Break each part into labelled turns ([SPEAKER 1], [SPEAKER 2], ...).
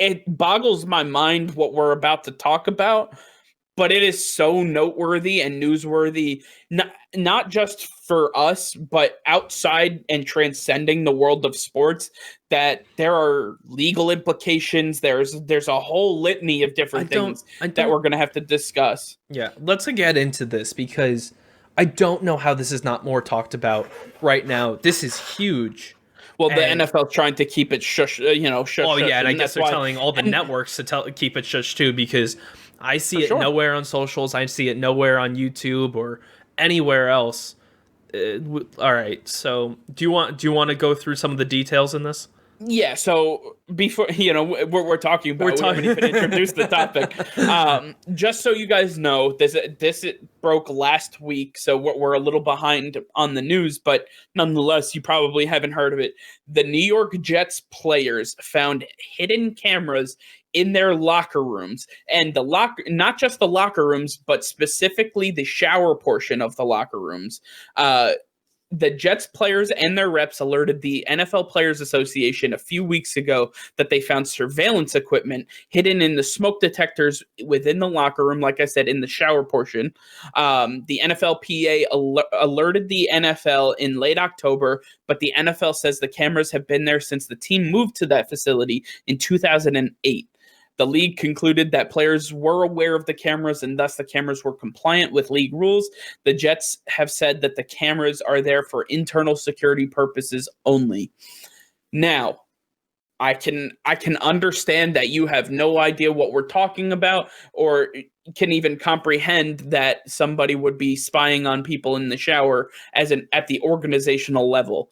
[SPEAKER 1] it boggles my mind what we're about to talk about, but it is so noteworthy and newsworthy, not just for us, but outside and transcending the world of sports, that there are legal implications. There's a whole litany of different things that we're going to have to discuss.
[SPEAKER 2] Yeah, let's get into this because I don't know how this is not more talked about right now. This is huge.
[SPEAKER 1] Well, the NFL's trying to keep it shush, shush.
[SPEAKER 2] Oh yeah, and I guess they're
[SPEAKER 1] why,
[SPEAKER 2] telling all the networks to keep it shush too, because I see it nowhere on socials. I see it nowhere on YouTube or anywhere else. All right, so do you want to go through some of the details in this?
[SPEAKER 1] Yeah, so before we're talking about, we haven't even introduced the topic. Just so you guys know, this broke last week, so we're a little behind on the news, but nonetheless, you probably haven't heard of it. The New York Jets players found hidden cameras in their locker rooms, and not just the locker rooms, but specifically the shower portion of the locker rooms. The Jets players and their reps alerted the NFL Players Association a few weeks ago that they found surveillance equipment hidden in the smoke detectors within the locker room, like I said, in the shower portion. The NFLPA alerted the NFL in late October, but the NFL says the cameras have been there since the team moved to that facility in 2008. The league concluded that players were aware of the cameras and thus the cameras were compliant with league rules. The Jets have said that the cameras are there for internal security purposes only. Now, I can understand that you have no idea what we're talking about or can even comprehend that somebody would be spying on people in the shower at the organizational level.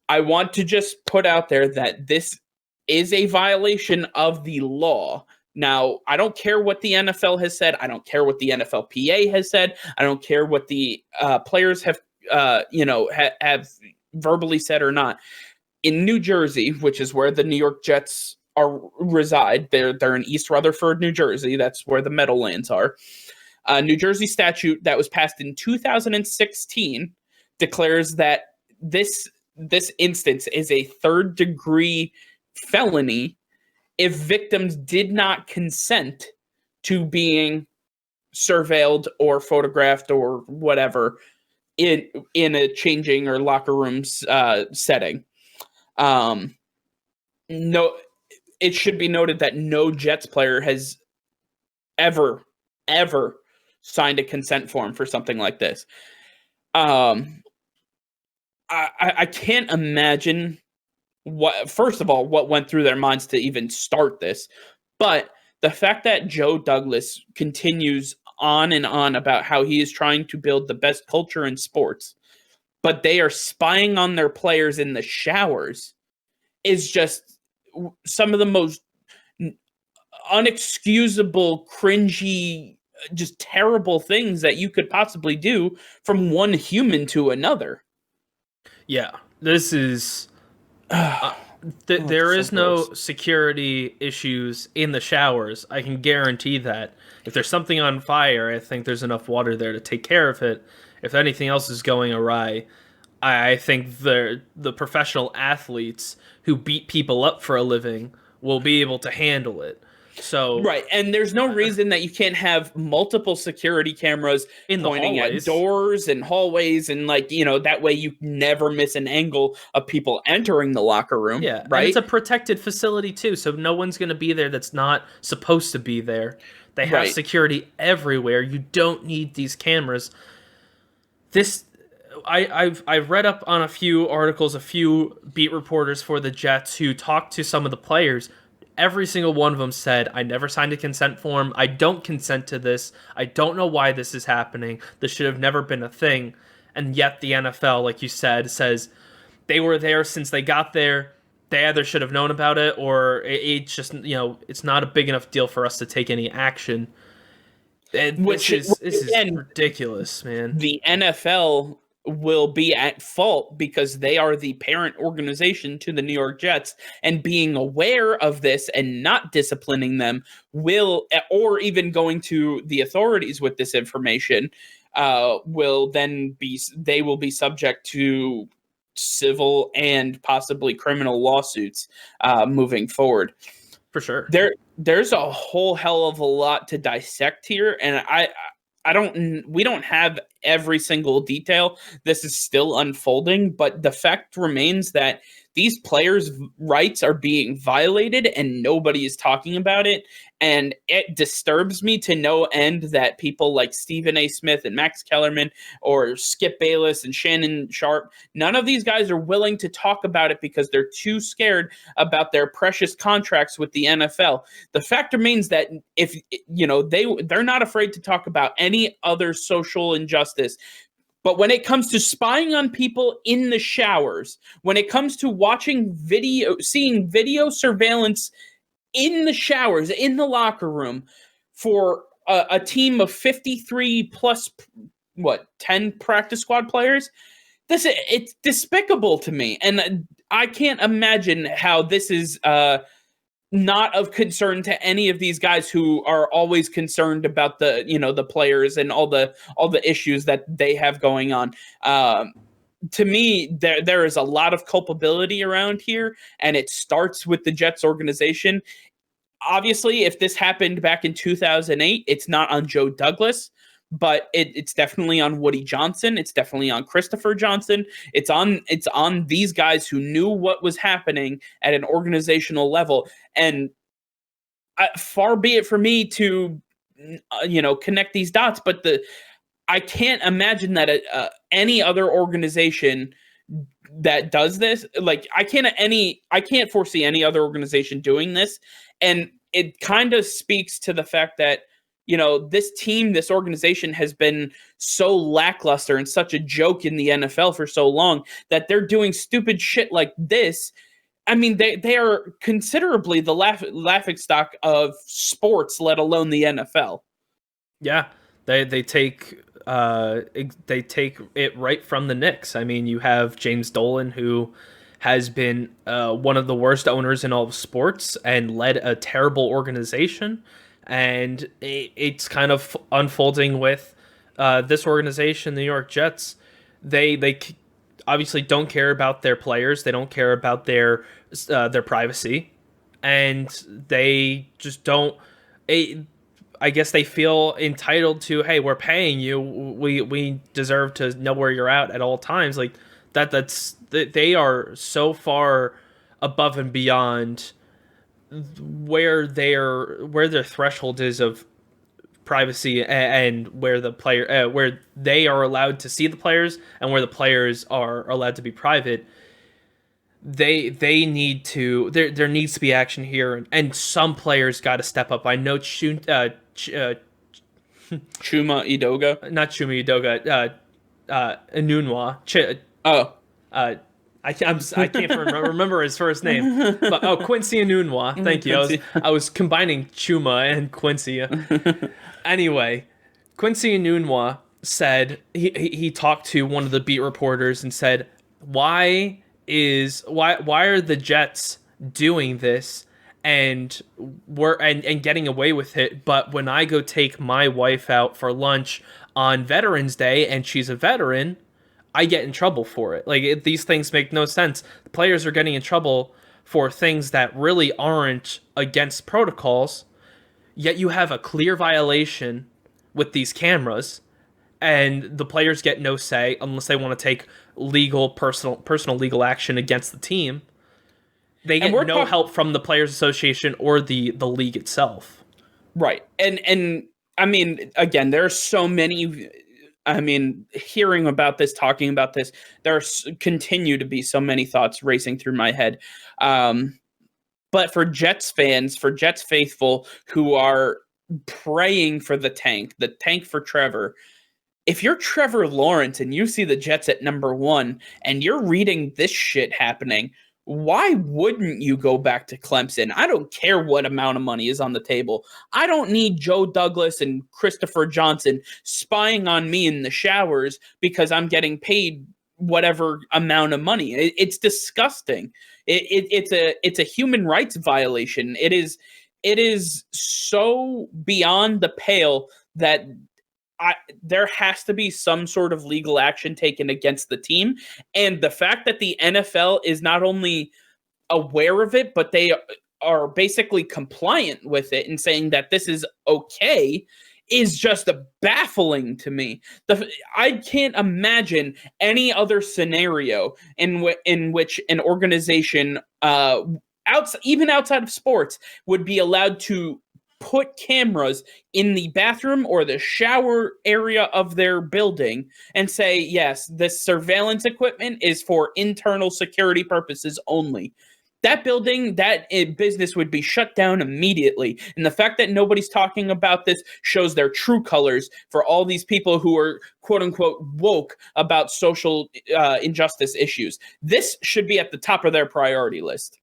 [SPEAKER 1] I want to just put out there that this is a violation of the law. Now, I don't care what the NFL has said. I don't care what the NFLPA has said. I don't care what the players have, have verbally said or not. In New Jersey, which is where the New York Jets reside, they're in East Rutherford, New Jersey. That's where the Meadowlands are. A New Jersey statute that was passed in 2016 declares that this instance is a third-degree felony if victims did not consent to being surveilled or photographed or whatever in a changing or locker room setting. No, it should be noted that no Jets player has ever signed a consent form for something like this. I can't imagine first of all, what went through their minds to even start this. But the fact that Joe Douglas continues on and on about how he is trying to build the best culture in sports, but they are spying on their players in the showers is just some of the most unexcusable, cringy, just terrible things that you could possibly do from one human to another.
[SPEAKER 2] Yeah, this is... there is no security issues in the showers. I can guarantee that. If there's something on fire, I think there's enough water there to take care of it. If anything else is going awry, I think the professional athletes who beat people up for a living will be able to handle it. So
[SPEAKER 1] right, and there's no reason that you can't have multiple security cameras pointing at doors and hallways, and that way you never miss an angle of people entering the locker room.
[SPEAKER 2] Yeah,
[SPEAKER 1] right.
[SPEAKER 2] And it's a protected facility too, so no one's going to be there that's not supposed to be there. They have security everywhere. You don't need these cameras. I've read up on a few articles, a few beat reporters for the Jets who talked to some of the players. Every single one of them said, I never signed a consent form. I don't consent to this. I don't know why this is happening. This should have never been a thing. And yet the NFL, like you said, says they were there since they got there. They either should have known about it or it's just, it's not a big enough deal for us to take any action. This is ridiculous, man.
[SPEAKER 1] The NFL will be at fault because they are the parent organization to the New York Jets, and being aware of this and not disciplining them or even going to the authorities with this information will be subject to civil and possibly criminal lawsuits moving forward.
[SPEAKER 2] For sure.
[SPEAKER 1] There's a whole hell of a lot to dissect here, and we don't have every single detail. This is still unfolding, but the fact remains that these players' rights are being violated and nobody is talking about it. And it disturbs me to no end that people like Stephen A. Smith and Max Kellerman or Skip Bayless and Shannon Sharp, none of these guys are willing to talk about it because they're too scared about their precious contracts with the NFL. The fact remains that if they're not afraid to talk about any other social injustice. But when it comes to spying on people in the showers, when it comes to seeing video surveillance in the showers, in the locker room, for a team of 53 plus, 10 practice squad players, it's despicable to me. And I can't imagine how this is not of concern to any of these guys who are always concerned about the players and all the issues that they have going on. To me, there is a lot of culpability around here, and it starts with the Jets organization. Obviously, if this happened back in 2008, it's not on Joe Douglas, but it's definitely on Woody Johnson. It's definitely on Christopher Johnson. It's on these guys who knew what was happening at an organizational level. And far be it for me to, connect these dots, but I can't imagine that any other organization that does this, like I can't foresee any other organization doing this. And it kind of speaks to the fact that, this organization has been so lackluster and such a joke in the NFL for so long that they're doing stupid shit like this. I mean, they are considerably the laughingstock of sports, let alone the NFL.
[SPEAKER 2] Yeah, they take it right from the Knicks. I mean, you have James Dolan, who has been one of the worst owners in all of sports and led a terrible organization. And it's kind of unfolding with this organization, the New York Jets. They obviously don't care about their players. They don't care about their privacy, and they just don't. I guess they feel entitled to, hey, we're paying you. We deserve to know where you're at all times. Like they are so far above and beyond where their threshold is of privacy and where the player where they are allowed to see the players and where the players are allowed to be private. They need to there needs to be action here, and some players got to step up. I know Chuma
[SPEAKER 1] Edoga,
[SPEAKER 2] not Chuma Edoga, Enunwa. I can't remember his first name, but Quincy Enunwa. Thank you. I was combining Chuma and Quincy. Anyway, Quincy Enunwa said he talked to one of the beat reporters and said, why are the Jets doing this and getting away with it, but when I go take my wife out for lunch on Veterans Day and she's a veteran, I get in trouble for it. Like, these things make no sense. The players are getting in trouble for things that really aren't against protocols, yet you have a clear violation with these cameras, and the players get no say unless they want to take personal legal action against the team. They get no help from the Players Association or the league itself.
[SPEAKER 1] Right. And I mean, again, there are so many. I mean, hearing about this, talking about this, there continue to be so many thoughts racing through my head. But for Jets fans, for Jets faithful who are praying for the tank for Trevor, if you're Trevor Lawrence and you see the Jets at number 1 and you're reading this shit happening, why wouldn't you go back to Clemson? I don't care what amount of money is on the table. I don't need Joe Douglas and Christopher Johnson spying on me in the showers because I'm getting paid whatever amount of money. It's disgusting. It's a human rights violation. It is so beyond the pale that there has to be some sort of legal action taken against the team. And the fact that the NFL is not only aware of it, but they are basically compliant with it and saying that this is okay is just baffling to me. I can't imagine any other scenario in which an organization, even outside of sports, would be allowed to put cameras in the bathroom or the shower area of their building and say, yes, this surveillance equipment is for internal security purposes only. That building, that business would be shut down immediately. And the fact that nobody's talking about this shows their true colors for all these people who are, quote unquote, woke about social injustice issues. This should be at the top of their priority list.